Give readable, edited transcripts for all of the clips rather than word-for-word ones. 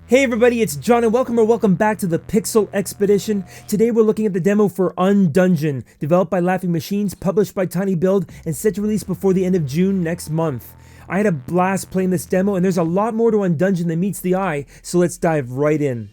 Hey everybody, it's John and welcome back to the Pixel Expedition. Today we're looking at the demo for UnDungeon, developed by Laughing Machines, published by Tiny Build, and set to release before the end of June next month. I had a blast playing this demo, and there's a lot more to UnDungeon than meets the eye, so let's dive right in.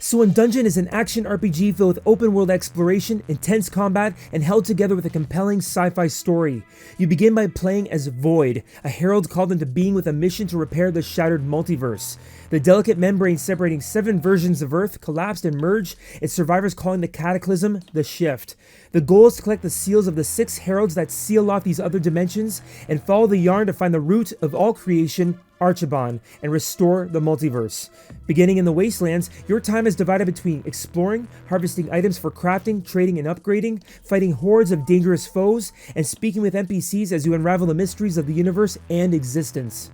So UnDungeon is an action RPG filled with open world exploration, intense combat, and held together with a compelling sci-fi story. You begin by playing as Void, a herald called into being with a mission to repair the shattered multiverse. The delicate membrane separating 7 versions of Earth collapsed and merged, its survivors calling the cataclysm the Shift. The goal is to collect the seals of the 6 heralds that seal off these other dimensions, and follow the yarn to find the root of all creation, Archaban, and restore the multiverse. Beginning in the Wastelands, your time is divided between exploring, harvesting items for crafting, trading, and upgrading, fighting hordes of dangerous foes, and speaking with NPCs as you unravel the mysteries of the universe and existence.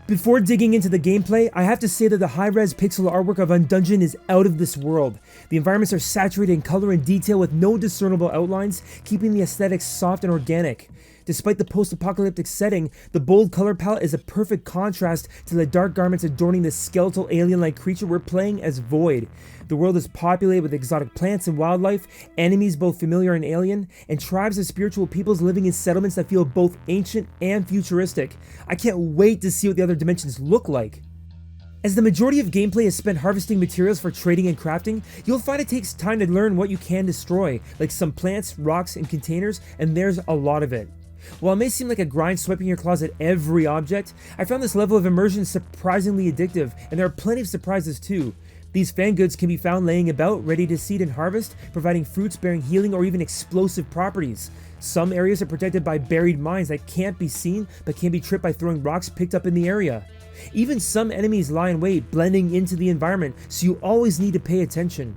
Before digging into the gameplay, I have to say that the high-res pixel artwork of UnDungeon is out of this world. The environments are saturated in color and detail with no discernible outlines, keeping the aesthetics soft and organic. Despite the post-apocalyptic setting, the bold color palette is a perfect contrast to the dark garments adorning this skeletal alien-like creature we're playing as Void. The world is populated with exotic plants and wildlife, enemies both familiar and alien, and tribes of spiritual peoples living in settlements that feel both ancient and futuristic. I can't wait to see what the other dimensions look like. As the majority of gameplay is spent harvesting materials for trading and crafting, you'll find it takes time to learn what you can destroy, like some plants, rocks, and containers, and there's a lot of it. While it may seem like a grind swiping your claws at every object, I found this level of immersion surprisingly addictive, and there are plenty of surprises too. These fan goods can be found laying about, ready to seed and harvest, providing fruits bearing healing or even explosive properties. Some areas are protected by buried mines that can't be seen, but can be tripped by throwing rocks picked up in the area. Even some enemies lie in wait, blending into the environment, so you always need to pay attention.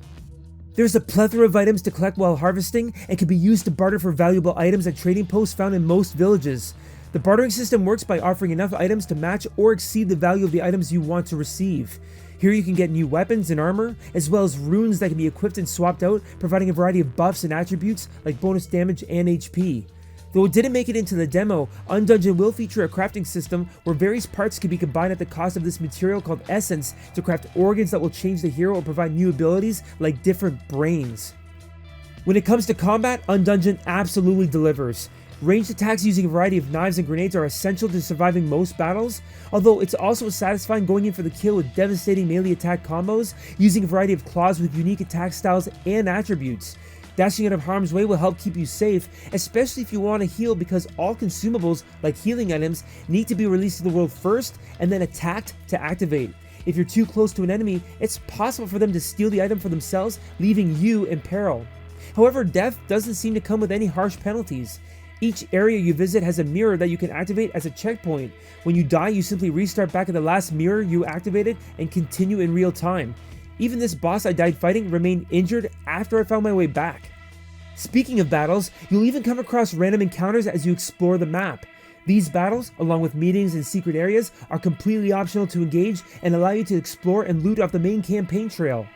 There's a plethora of items to collect while harvesting, and can be used to barter for valuable items at trading posts found in most villages. The bartering system works by offering enough items to match or exceed the value of the items you want to receive. Here you can get new weapons and armor, as well as runes that can be equipped and swapped out, providing a variety of buffs and attributes like bonus damage and HP. Though it didn't make it into the demo, UnDungeon will feature a crafting system where various parts can be combined at the cost of this material called essence to craft organs that will change the hero or provide new abilities like different brains. When it comes to combat, UnDungeon absolutely delivers. Ranged attacks using a variety of knives and grenades are essential to surviving most battles, although it's also satisfying going in for the kill with devastating melee attack combos, using a variety of claws with unique attack styles and attributes. Dashing out of harm's way will help keep you safe, especially if you want to heal, because all consumables, like healing items, need to be released to the world first and then attacked to activate. If you're too close to an enemy, it's possible for them to steal the item for themselves, leaving you in peril. However, death doesn't seem to come with any harsh penalties. Each area you visit has a mirror that you can activate as a checkpoint. When you die, you simply restart back at the last mirror you activated and continue in real time. Even this boss I died fighting remained injured after I found my way back. Speaking of battles, you'll even come across random encounters as you explore the map. These battles, along with meetings in secret areas, are completely optional to engage and allow you to explore and loot off the main campaign trail.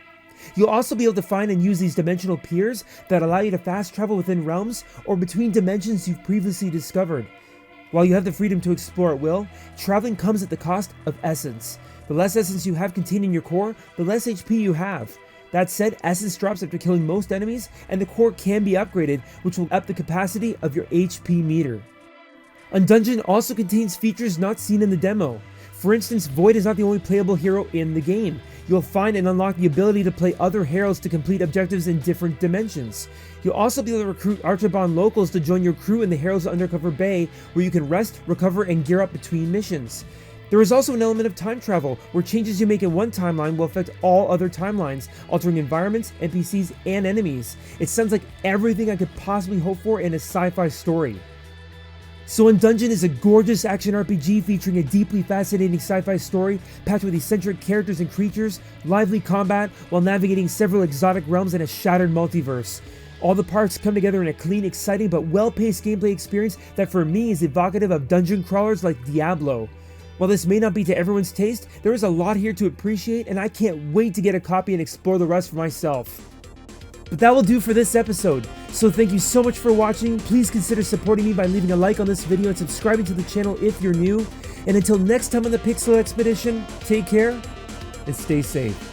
You'll also be able to find and use these dimensional piers that allow you to fast travel within realms or between dimensions you've previously discovered. While you have the freedom to explore at will, traveling comes at the cost of essence. The less essence you have contained in your core, the less HP you have. That said, essence drops after killing most enemies, and the core can be upgraded, which will up the capacity of your HP meter. UnDungeon also contains features not seen in the demo. For instance, Void is not the only playable hero in the game. You'll find and unlock the ability to play other heralds to complete objectives in different dimensions. You'll also be able to recruit Archaban locals to join your crew in the Heralds Undercover Bay, where you can rest, recover, and gear up between missions. There is also an element of time travel, where changes you make in one timeline will affect all other timelines, altering environments, NPCs, and enemies. It sounds like everything I could possibly hope for in a sci-fi story. So UnDungeon is a gorgeous action RPG featuring a deeply fascinating sci-fi story packed with eccentric characters and creatures, lively combat, while navigating several exotic realms in a shattered multiverse. All the parts come together in a clean, exciting, but well-paced gameplay experience that for me is evocative of dungeon crawlers like Diablo. While this may not be to everyone's taste, there is a lot here to appreciate, and I can't wait to get a copy and explore the rest for myself. But that will do for this episode. So thank you so much for watching. Please consider supporting me by leaving a like on this video and subscribing to the channel if you're new. And until next time on the Pixel Expedition, take care and stay safe.